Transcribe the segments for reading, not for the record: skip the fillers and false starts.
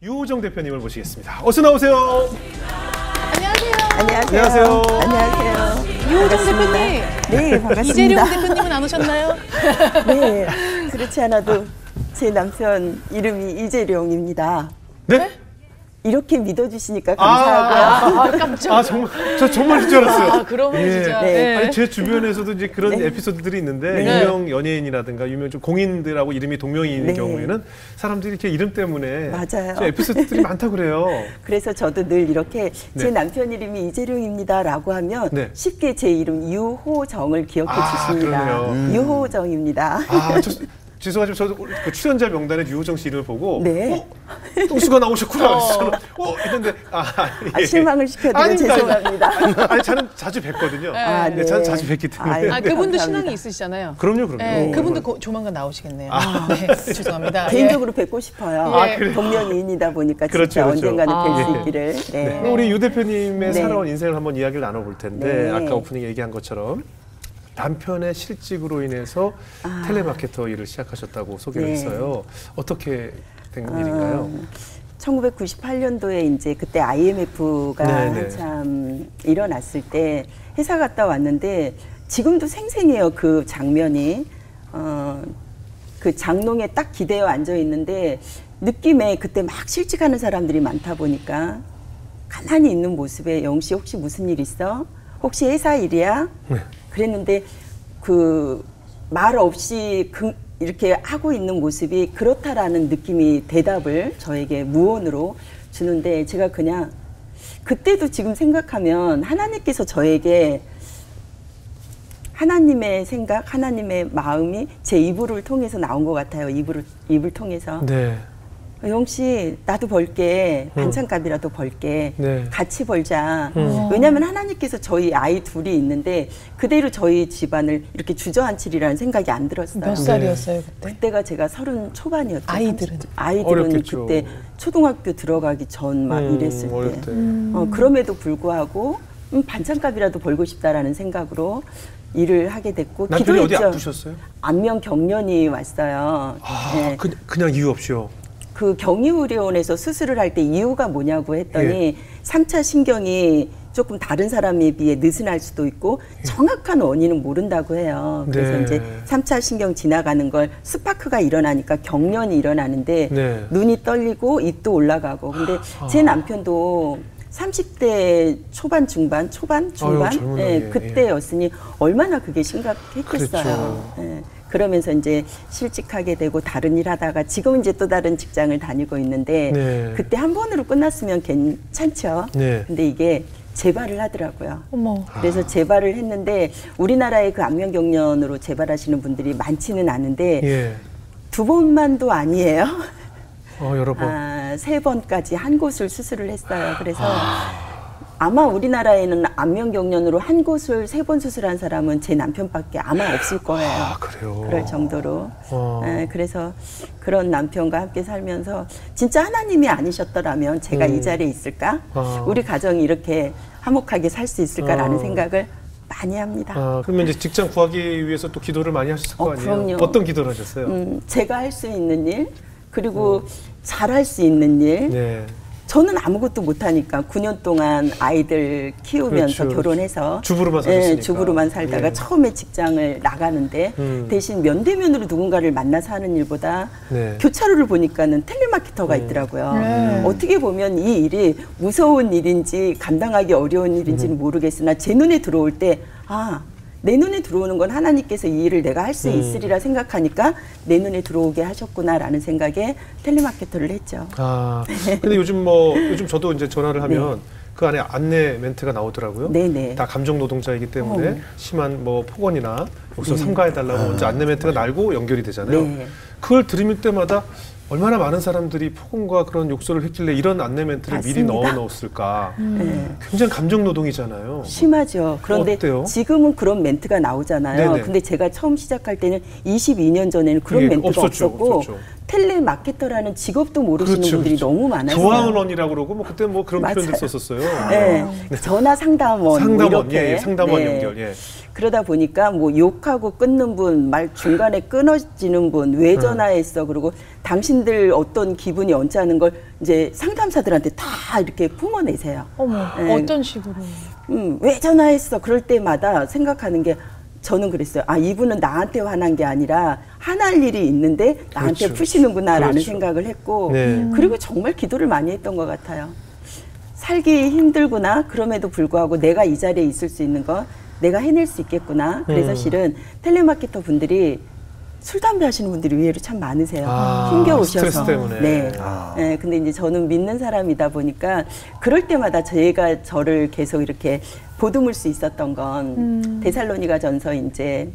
유호정 대표님을 모시겠습니다. 어서 나오세요. 안녕하세요. 안녕하세요. 유호정 대표님. 네, 반갑습니다. 이재룡 대표님은 안 오셨나요? 네, 그렇지 않아도 제 남편 이름이 이재룡입니다. 네? 이렇게 믿어주시니까 감사하고요. 깜짝. 정말 저 정말인 줄 알았어요. 그러면 진짜. 네. 네. 아니 제 주변에서도 이제 그런 네. 에피소드들이 있는데 네. 유명 연예인이라든가 유명 좀 공인들하고 이름이 동명이인의 네. 경우에는 사람들이 이렇게 이름 때문에 맞아요. 좀 에피소드들이 많다 그래요. 그래서 저도 늘 이렇게 제 네. 남편 이름이 이재룡입니다라고 하면 네. 쉽게 제 이름 유호정을 기억해 주십니다. 그러네요. 유호정입니다. 죄송하지만 저도 그 출연자 명단에 유호정 씨 이름을 보고 네. 똥수가 나오셨구나. 했는데 실망을 시켜드려 죄송합니다. 아니 저는 자주 뵀거든요. 네. 저는 자주 뵀기 때문에. 그분도 감사합니다. 신앙이 있으시잖아요. 그럼요. 네, 그분도 조만간 나오시겠네요. 네, 죄송합니다. 개인적으로 뵙고 싶어요. 그래요? 동명이인이다 보니까 그렇죠, 진짜 그렇죠. 언젠가는 뵐 수 예. 있기를. 네. 네. 우리 유 대표님의 네. 살아온 인생을 한번 이야기를 나눠볼 텐데 네. 아까 오프닝에 얘기한 것처럼 남편의 실직으로 인해서 텔레마케터 일을 시작하셨다고 소개를 네. 했어요. 어떻게 된 일인가요? 1998년도에 이제 그때 IMF가 네네. 한참 일어났을 때 회사 갔다 왔는데 지금도 생생해요. 그 장면이. 그 장롱에 딱 기대어 앉아 있는데 느낌에 그때 막 실직하는 사람들이 많다 보니까 가만히 있는 모습에 영웅 씨 혹시 무슨 일 있어? 혹시 회사 일이야? 네. 그랬는데 그 말 없이 이렇게 하고 있는 모습이 그렇다라는 느낌이 대답을 저에게 무언으로 주는데 제가 그냥 그때도 지금 생각하면 하나님께서 저에게 하나님의 생각, 하나님의 마음이 제 이불을 통해서 나온 것 같아요. 입을 통해서. 네. 영씨 나도 벌게 반찬값이라도 벌게 네. 같이 벌자. 왜냐하면 하나님께서 저희 아이 둘이 있는데 그대로 저희 집안을 이렇게 주저앉히리라는 생각이 안 들었어요. 몇 살이었어요 그때? 그때가 제가 30 초반이었죠. 아이들은? 어렵겠죠. 그때 초등학교 들어가기 전 막 이랬을 어릴 때. 때. 그럼에도 불구하고 반찬값이라도 벌고 싶다라는 생각으로 일을 하게 됐고 남편이 어디 기도했죠. 아프셨어요? 안면 경련이 왔어요. 네. 그냥 이유 없이요? 그 경희의료원에서 수술을 할 때 이유가 뭐냐고 했더니 3차 신경이 조금 다른 사람에 비해 느슨할 수도 있고 정확한 원인은 모른다고 해요. 그래서 네. 이제 3차 신경 지나가는 걸 스파크가 일어나니까 경련이 일어나는데 네. 눈이 떨리고 입도 올라가고 근데 제 남편도 30대 초반 중반 아유, 젊은 나이에. 그때였으니 얼마나 그게 심각했겠어요. 그렇죠. 예. 그러면서 이제 실직하게 되고 다른 일 하다가 지금 이제 또 다른 직장을 다니고 있는데 네. 그때 한 번으로 끝났으면 괜찮죠. 네. 근데 이게 재발을 하더라고요. 어머. 그래서 재발을 했는데 우리나라에 그 안면 경련으로 재발하시는 분들이 많지는 않은데 예. 2번만도 아니에요. 여러 번. 3번까지 한 곳을 수술을 했어요. 그래서 아마 우리나라에는 안면 경련으로 한 곳을 3번 수술한 사람은 제 남편밖에 아마 없을 거예요. 그래요? 그럴 정도로. 그래서 그런 남편과 함께 살면서 진짜 하나님이 아니셨더라면 제가 이 자리에 있을까? 우리 가정이 이렇게 화목하게 살 수 있을까라는 생각을 많이 합니다. 그러면 이제 직장 구하기 위해서 또 기도를 많이 하셨을 거 아니에요? 그럼요. 어떤 기도를 하셨어요? 제가 할 수 있는 일, 그리고 잘할 수 있는 일. 네. 저는 아무것도 못하니까 9년 동안 아이들 키우면서 그렇죠. 결혼해서 주부로만 사셨으니까. 주부로만 살다가 예. 처음에 직장을 나가는데 대신 면대면으로 누군가를 만나서 하는 일보다 네. 교차로를 보니까는 텔레마케터가 있더라고요. 어떻게 보면 이 일이 무서운 일인지 감당하기 어려운 일인지는 모르겠으나 제 눈에 들어올 때 내 눈에 들어오는 건 하나님께서 이 일을 내가 할 수 있으리라 생각하니까 내 눈에 들어오게 하셨구나라는 생각에 텔레마케터를 했죠. 근데 요즘 저도 이제 전화를 하면 그 안에 안내 멘트가 나오더라고요. 네네. 다 감정 노동자이기 때문에 심한 폭언이나 여기서 삼가해달라고 먼저 안내 멘트가 날고 연결이 되잖아요. 네. 그걸 들을 때마다 얼마나 많은 사람들이 폭언과 그런 욕설을 했길래 이런 안내 멘트를 미리 맞습니다. 넣어놓았을까. 굉장히 감정 노동이잖아요. 심하죠. 그런데 어때요? 지금은 그런 멘트가 나오잖아요. 네네. 근데 제가 처음 시작할 때는 22년 전에는 그런 예, 멘트가 없었죠. 없었고 텔레마케터라는 직업도 모르시는 그렇죠, 분들이 그렇죠. 너무 많아요. 교환원이라고 그러고 뭐 그때 뭐 그런 맞아요. 표현들 썼었어요. 네. 전화 상담원, 상담원, 뭐 이렇게. 예, 상담원 네. 연결. 예. 그러다 보니까 뭐 욕하고 끊는 분, 말 중간에 끊어지는 분, 왜 전화했어? 그리고 당신들 어떤 기분이 언짢은 걸 이제 상담사들한테 다 이렇게 품어내세요. 어머, 네. 어떤 식으로? 왜 전화했어? 그럴 때마다 생각하는 게 저는 그랬어요. 아, 이분은 나한테 화난 게 아니라 화날 일이 있는데 나한테 그렇죠. 푸시는구나라는 그렇죠. 생각을 했고 네. 그리고 정말 기도를 많이 했던 것 같아요. 살기 힘들구나. 그럼에도 불구하고 내가 이 자리에 있을 수 있는 거 내가 해낼 수 있겠구나. 그래서 실은 텔레마케터 분들이 술, 담배 하시는 분들이 의외로 참 많으세요. 힘겨우셔서. 스트레스 때문에. 네. 아. 네. 근데 이제 저는 믿는 사람이다 보니까 그럴 때마다 제가 저를 계속 이렇게 보듬을 수 있었던 건 데살로니가 전서 이제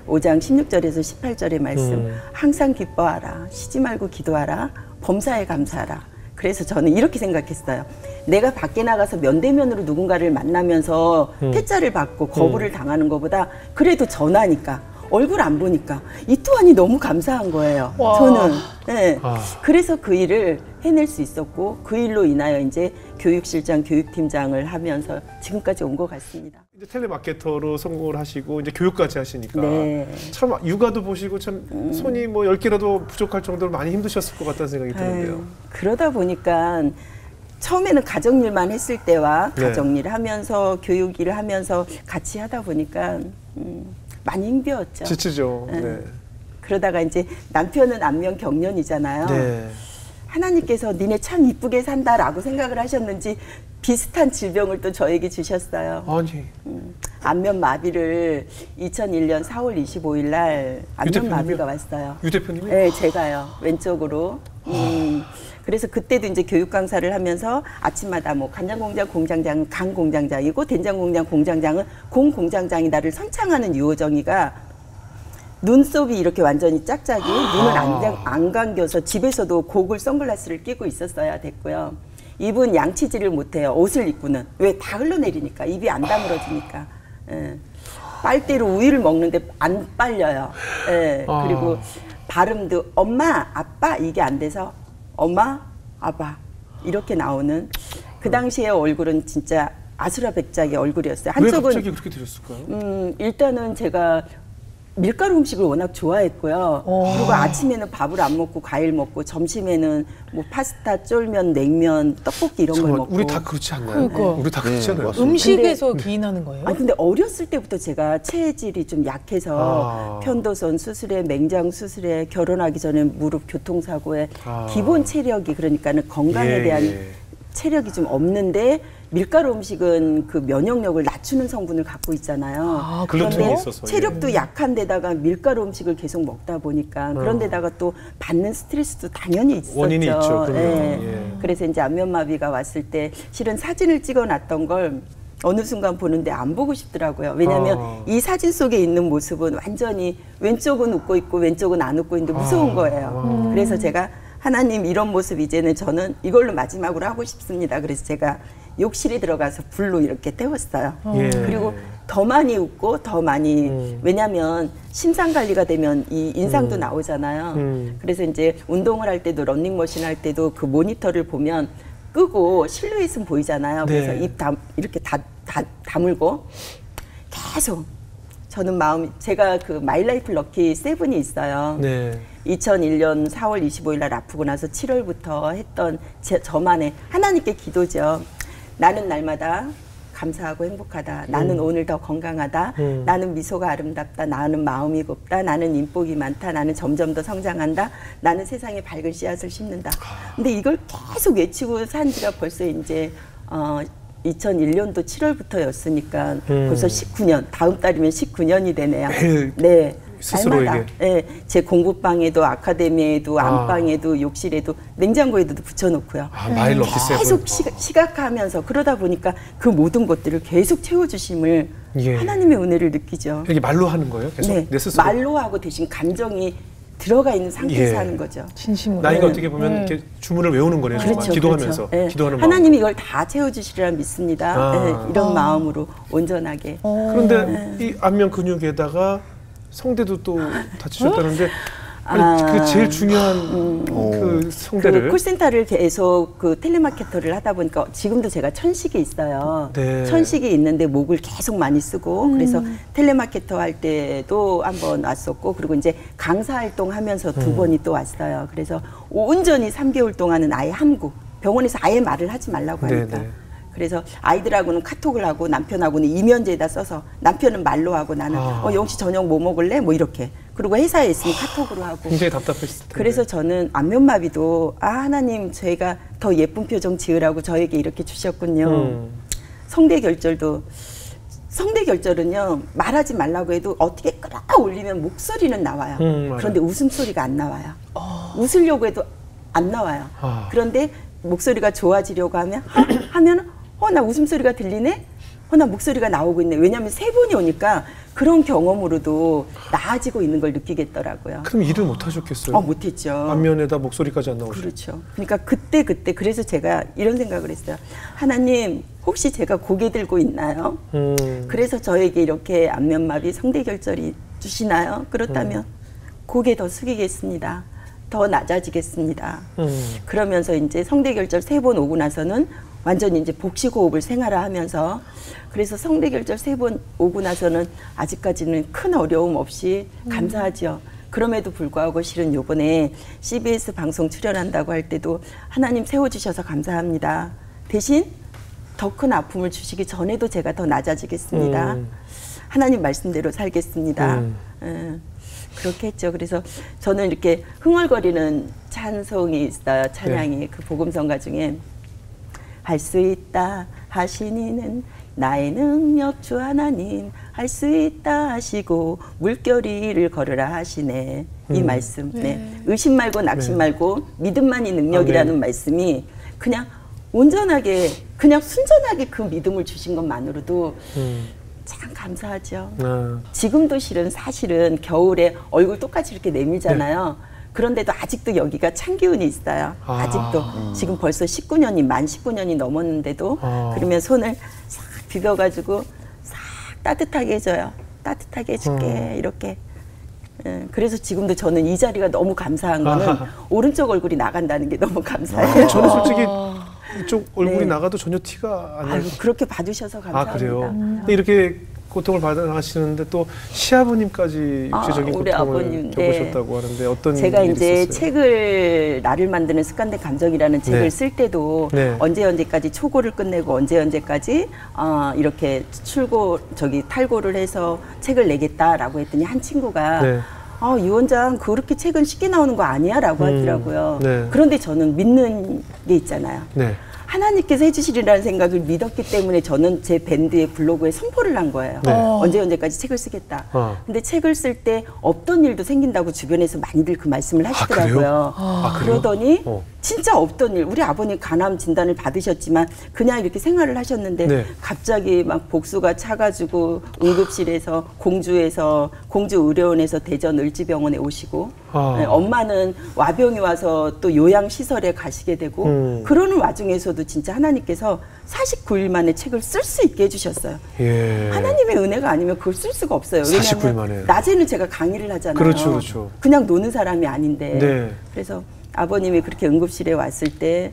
5장 16절에서 18절의 말씀. 항상 기뻐하라. 쉬지 말고 기도하라. 범사에 감사하라. 그래서 저는 이렇게 생각했어요. 내가 밖에 나가서 면대면으로 누군가를 만나면서 퇴짜를 받고 거부를 당하는 것보다 그래도 전화니까 얼굴 안 보니까 이 또한이 너무 감사한 거예요. 와. 저는. 네. 아. 그래서 그 일을 해낼 수 있었고 그 일로 인하여 이제 교육실장, 교육팀장을 하면서 지금까지 온 것 같습니다. 이제 텔레마케터로 성공을 하시고 이제 교육까지 하시니까 네. 참 육아도 보시고 참 손이 뭐 10개라도 부족할 정도로 많이 힘드셨을 것 같다는 생각이 드는데요. 아유, 그러다 보니까 처음에는 가정일만 했을 때와 네. 가정일 하면서 교육 일을 하면서 같이 하다 보니까 많이 힘들었죠. 지치죠. 네. 그러다가 이제 남편은 안면 경련이잖아요. 네. 하나님께서 니네 참 이쁘게 산다라고 생각을 하셨는지 비슷한 질병을 또 저에게 주셨어요. 아니. 안면 마비를 2001년 4월 25일 날 안면 대표님이요? 마비가 왔어요. 유 대표님이? 네, 제가요. 왼쪽으로. 그래서 그때도 이제 교육 강사를 하면서 아침마다 뭐 간장공장 공장장은 간 공장장이고 된장공장 공장장은 공 공장장이다를 선창하는 유호정이가 눈썹이 이렇게 완전히 짝짝이 눈을 안 감겨서 집에서도 고글 선글라스를 끼고 있었어야 됐고요. 입은 양치질을 못해요. 옷을 입고는. 왜? 다 흘러내리니까. 입이 안 다물어지니까. 예. 빨대로 우유를 먹는데 안 빨려요. 예. 그리고 발음도 엄마, 아빠 이게 안 돼서 엄마, 아빠 이렇게 나오는 그 당시의 얼굴은 진짜 아수라백작의 얼굴이었어요. 왜 한쪽은 갑자기 그렇게 되셨을까요? 일단은 제가 밀가루 음식을 워낙 좋아했고요. 그리고 아침에는 밥을 안 먹고 과일 먹고 점심에는 뭐 파스타, 쫄면, 냉면, 떡볶이 이런 걸 정말 먹고. 우리 다 그렇지 않나요? 그러니까. 우리 다 그렇지 않아요? 맞습니다. 음식에서 기인하는 거예요? 아니 근데 어렸을 때부터 제가 체질이 좀 약해서 편도선 수술에 맹장 수술에 결혼하기 전에 무릎 교통사고에 기본 체력이 그러니까는 건강에 예, 대한 예. 체력이 좀 없는데 밀가루 음식은 그 면역력을 낮추는 성분을 갖고 있잖아요. 아, 글루텐이 그런데 있어서, 체력도 약한 데다가 밀가루 음식을 계속 먹다 보니까 그런 데다가 또 받는 스트레스도 당연히 있었죠. 원인이 있죠, 그러면. 예. 예. 그래서 이제 안면마비가 왔을 때 실은 사진을 찍어놨던 걸 어느 순간 보는데 안 보고 싶더라고요. 왜냐하면 이 사진 속에 있는 모습은 완전히 왼쪽은 웃고 있고 왼쪽은 안 웃고 있는데 무서운 거예요. 그래서 제가 하나님 이런 모습 이제는 저는 이걸로 마지막으로 하고 싶습니다. 그래서 제가 욕실에 들어가서 불로 이렇게 태웠어요. 예. 그리고 더 많이 웃고 더 많이 왜냐하면 심장 관리가 되면 이 인상도 나오잖아요. 그래서 이제 운동을 할 때도 런닝머신 할 때도 그 모니터를 보면 끄고 실루엣은 보이잖아요. 그래서 네. 입 이렇게 다물고 계속 저는 마음 제가 그 마이라이프 럭키 7이 있어요. 네. 2001년 4월 25일 날 아프고 나서 7월부터 했던 저만의 하나님께 기도죠. 나는 날마다 감사하고 행복하다. 나는 오늘 더 건강하다. 나는 미소가 아름답다. 나는 마음이 곱다. 나는 인복이 많다. 나는 점점 더 성장한다. 나는 세상에 밝은 씨앗을 심는다. 근데 이걸 계속 외치고 산 지가 벌써 이제 2001년도 7월부터였으니까 벌써 19년. 다음 달이면 19년이 되네요. 매일 네. 스스로에게. 날마다. 네, 제 공부방에도 아카데미에도 안방에도 욕실에도 냉장고에도 붙여놓고요. 마일 럭키 세븐. 계속 시각화하면서 그러다 보니까 그 모든 것들을 계속 채워주심을 예. 하나님의 은혜를 느끼죠. 이렇게 말로 하는 거예요? 계속 네, 내 스스로. 말로 하고 대신 감정이 들어가 있는 상태에서 예. 하는 거죠. 진심으로. 나이가 어떻게 보면 이렇게 주문을 외우는 거네요. 정말. 그렇죠, 기도하면서. 그렇죠. 네. 기도하는 하나님이 이걸 다 채워주시리라 믿습니다. 네, 이런 마음으로 온전하게. 그런데 이 안면 근육에다가 성대도 또 다치셨다는데 아니, 그 제일 중요한 그 성대를 그 콜센터를 계속 그 텔레마케터를 하다 보니까 지금도 제가 천식이 있어요. 네. 천식이 있는데 목을 계속 많이 쓰고 그래서 텔레마케터 할 때도 한번 왔었고 그리고 이제 강사 활동하면서 두 번이 또 왔어요. 그래서 온전히 3개월 동안은 아예 함구 병원에서 아예 말을 하지 말라고 하니까. 네네. 그래서 아이들하고는 카톡을 하고 남편하고는 이면제에다 써서 남편은 말로 하고 나는 영씨 저녁 뭐 먹을래? 뭐 이렇게. 그리고 회사에 있으면 카톡으로 하고. 굉장히 답답했을 텐데. 그래서 저는 안면마비도 하나님 저희가 더 예쁜 표정 지으라고 저에게 이렇게 주셨군요. 성대결절도 성대결절은요 말하지 말라고 해도 어떻게 끌어올리면 목소리는 나와요. 그런데 웃음소리가 안 나와요. 웃으려고 해도 안 나와요. 그런데 목소리가 좋아지려고 하면 나 웃음소리가 들리네? 나 목소리가 나오고 있네. 왜냐하면 세 번이 오니까 그런 경험으로도 나아지고 있는 걸 느끼겠더라고요. 그럼 일을 못 하셨겠어요? 못했죠. 안면에다 목소리까지 안 나오죠. 그렇죠. 그러니까 그때 그래서 제가 이런 생각을 했어요. 하나님 혹시 제가 고개 들고 있나요? 그래서 저에게 이렇게 안면마비 성대결절이 주시나요? 그렇다면 고개 더 숙이겠습니다. 더 낮아지겠습니다. 그러면서 이제 성대결절 3번 오고 나서는 완전히 이제 복식호흡을 생활화하면서 그래서 성대결절 3번 오고 나서는 아직까지는 큰 어려움 없이 감사하죠. 그럼에도 불구하고 실은 요번에 CBS 방송 출연한다고 할 때도 하나님 세워주셔서 감사합니다. 대신 더 큰 아픔을 주시기 전에도 제가 더 낮아지겠습니다. 하나님 말씀대로 살겠습니다. 그렇게 했죠. 그래서 저는 이렇게 흥얼거리는 찬송이 있어요. 찬양이 네. 그 복음성가 중에 할 수 있다 하시니는 나의 능력 주 하나님 할 수 있다 하시고 물결위를 걸으라 하시네. 이 말씀. 네. 의심 말고 낙심 말고 믿음만이 능력이라는 말씀이 그냥 온전하게 그냥 순전하게 그 믿음을 주신 것만으로도 참 감사하죠. 지금도 사실은 겨울에 얼굴 똑같이 이렇게 내밀잖아요. 그런데도 아직도 여기가 찬 기운이 있어요. 아직도. 지금 벌써 19년이, 만 19년이 넘었는데도 그러면 손을 싹 비벼가지고 싹 따뜻하게 해줘요. 따뜻하게 해줄게. 이렇게. 그래서 지금도 저는 이 자리가 너무 감사한 거는 오른쪽 얼굴이 나간다는 게 너무 감사해요. 저는 솔직히 이쪽 얼굴이 나가도 전혀 티가 안 나요. 그렇게 봐주셔서 감사합니다. 그래요? 근데 이렇게 고통을 받아가시는데 또 시아버님까지 육체적인 우리 고통을 아버님, 겪으셨다고 하는데 어떤 제가 일이 이제 있었어요? 책을 나를 만드는 습관된 감정이라는 책을 쓸 때도 언제까지 초고를 끝내고 언제까지 이렇게 탈고를 해서 책을 내겠다라고 했더니 한 친구가 이 원장 그렇게 책은 쉽게 나오는 거 아니야? 라고 하더라고요. 그런데 저는 믿는 게 있잖아요. 하나님께서 해주시리라는 생각을 믿었기 때문에 저는 제 밴드의 블로그에 선포를 한 거예요. 언제까지 책을 쓰겠다. 근데 책을 쓸 때 없던 일도 생긴다고 주변에서 많이들 그 말씀을 하시더라고요. 그러더니 진짜 없던 일. 우리 아버님 간암 진단을 받으셨지만 그냥 이렇게 생활을 하셨는데 갑자기 막 복수가 차가지고 응급실에서 공주 의료원에서 대전 을지병원에 오시고 엄마는 와병이 와서 또 요양시설에 가시게 되고 그러는 와중에서도 진짜 하나님께서 49일 만에 책을 쓸 수 있게 해주셨어요. 하나님의 은혜가 아니면 그걸 쓸 수가 없어요. 49일 만에. 낮에는 제가 강의를 하잖아요. 그렇죠. 그냥 노는 사람이 아닌데. 그래서 아버님이 그렇게 응급실에 왔을 때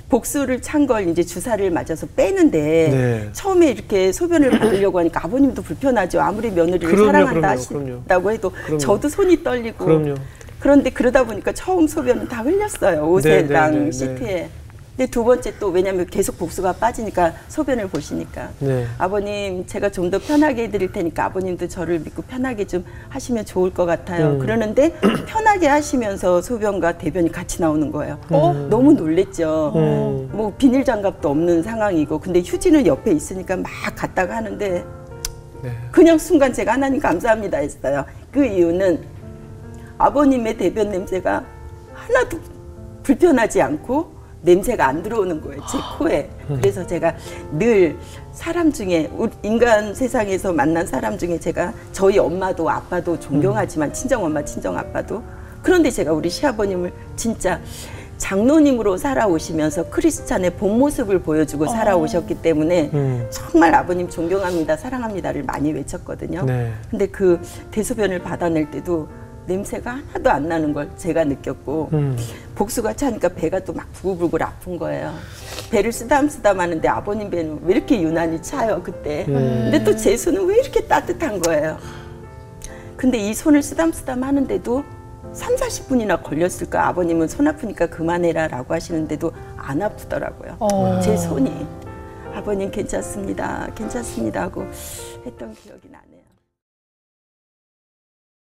복수를 찬 걸 이제 주사를 맞아서 빼는데 처음에 이렇게 소변을 받으려고 하니까 아버님도 불편하죠. 아무리 며느리를 사랑한다 하신다고 해도 저도 손이 떨리고. 그런데 그러다 보니까 처음 소변은 다 흘렸어요. 옷에랑 시트에. 근데 두 번째 또 왜냐하면 계속 복수가 빠지니까 소변을 보시니까 아버님 제가 좀 더 편하게 해드릴 테니까 아버님도 저를 믿고 편하게 좀 하시면 좋을 것 같아요. 그러는데 편하게 하시면서 소변과 대변이 같이 나오는 거예요. 너무 놀랬죠. 뭐 비닐 장갑도 없는 상황이고 근데 휴지는 옆에 있으니까 막 갔다가 하는데 그냥 순간 제가 하나님 감사합니다 했어요. 그 이유는 아버님의 대변 냄새가 하나도 불편하지 않고 냄새가 안 들어오는 거예요, 제 코에. 그래서 제가 늘 사람 중에, 인간 세상에서 만난 사람 중에 제가 저희 엄마도 아빠도 존경하지만 친정엄마, 친정아빠도. 그런데 제가 우리 시아버님을 진짜 장로님으로 살아오시면서 크리스찬의 본 모습을 보여주고 살아오셨기 때문에 정말 아버님 존경합니다, 사랑합니다를 많이 외쳤거든요. 네. 근데 그 대소변을 받아낼 때도 냄새가 하나도 안 나는 걸 제가 느꼈고 복수가 차니까 배가 또 막 부글부글 아픈 거예요. 배를 쓰담쓰담 하는데 아버님 배는 왜 이렇게 유난히 차요 그때. 근데 또 제 손은 왜 이렇게 따뜻한 거예요. 근데 이 손을 쓰담쓰담 하는데도 30-40분이나 걸렸을까. 아버님은 손 아프니까 그만해라 라고 하시는데도 안 아프더라고요. 제 손이. 아버님 괜찮습니다, 괜찮습니다 하고 했던 기억이 나네요.